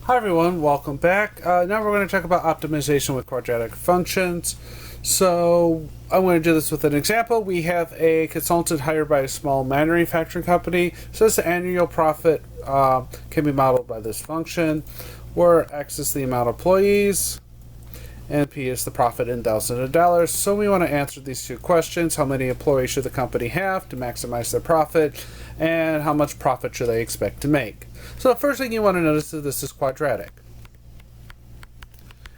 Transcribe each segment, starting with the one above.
Hi everyone, welcome back. Now we're going to talk about optimization with quadratic functions. So I'm going to do this with an example. We have a consultant hired by a small manufacturing company. So this annual profit can be modeled by this function, where X is the amount of employees and P is the profit in thousands of dollars. So we want to answer these two questions. How many employees should the company have to maximize their profit? And how much profit should they expect to make? So the first thing you want to notice is this is quadratic.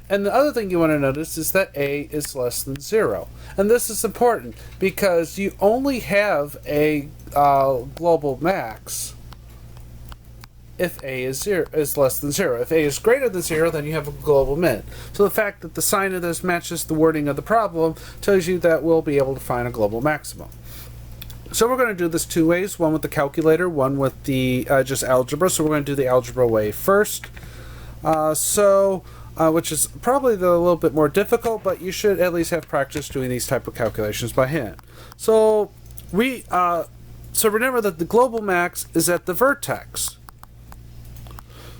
And the other thing you want to notice is that A is less than 0. And this is important because you only have a global max if A is less than 0. If A is greater than 0, then you have a global min. So the fact that the sign of this matches the wording of the problem tells you that we'll be able to find a global maximum. So we're going to do this two ways, one with the calculator, one with the just algebra. So we're going to do the algebra way first. Which is probably a little bit more difficult, but you should at least have practice doing these type of calculations by hand. So remember that the global max is at the vertex.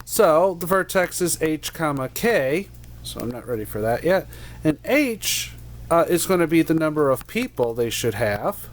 So the vertex is h comma k. So I'm not ready for that yet. And h is going to be the number of people they should have.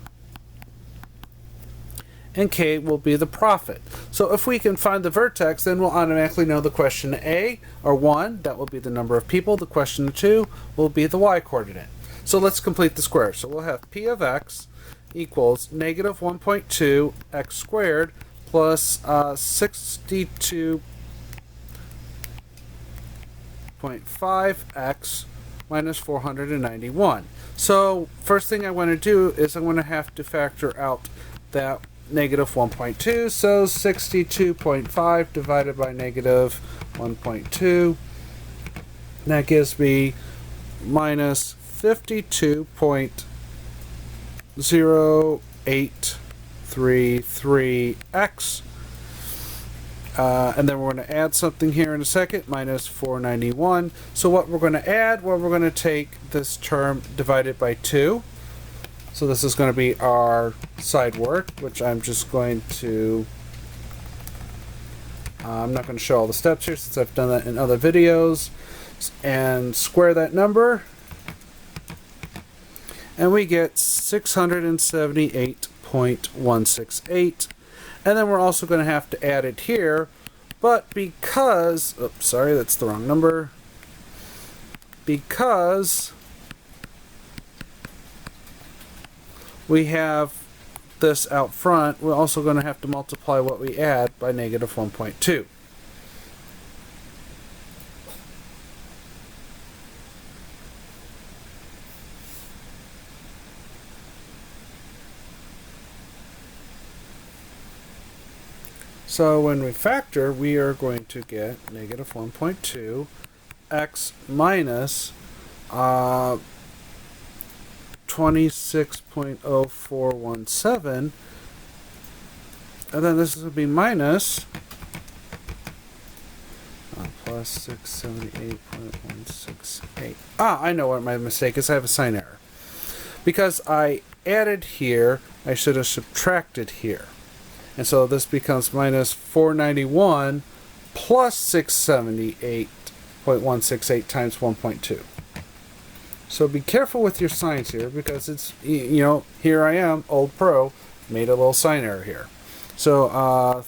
And k will be the profit. So if we can find the vertex, then we'll automatically know the question A, or 1, that will be the number of people. The question 2 will be the y-coordinate. So let's complete the square. So we'll have P of x equals negative 1.2 x squared plus 62.5x minus 491. So first thing I want to do is I'm going to have to factor out that negative 1.2, so 62.5 divided by negative 1.2, that gives me minus 52.0833x, and then we're going to add something here in a second, minus 491. So what we're going to add, well, we're going to take this term divided by 2. So this is going to be our side work, which I'm just going to, I'm not going to show all the steps here since I've done that in other videos, and square that number, and we get 678.168, and then we're also going to have to add it here, but because, oops, sorry, that's the wrong number, because we have this out front, we're also going to have to multiply what we add by negative 1.2. So when we factor, we are going to get negative 1.2 x minus 26.0417, and then this is going to be minus plus 678.168. I know what my mistake is. I have a sign error. Because I added here, I should have subtracted here. And so this becomes minus 491 plus 678.168 times 1.2. So be careful with your signs here because it's, here I am, old pro, made a little sign error here. So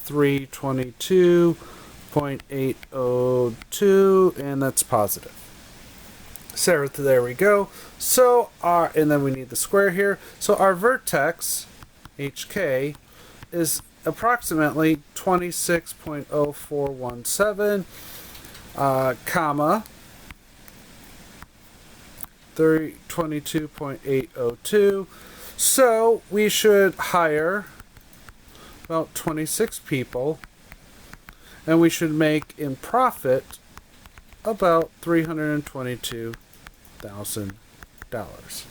322.802, and that's positive. So there we go. So and then we need the square here. So our vertex, HK, is approximately 26.0417, comma, 322.802. So we should hire about 26 people, and we should make in profit about $322,000.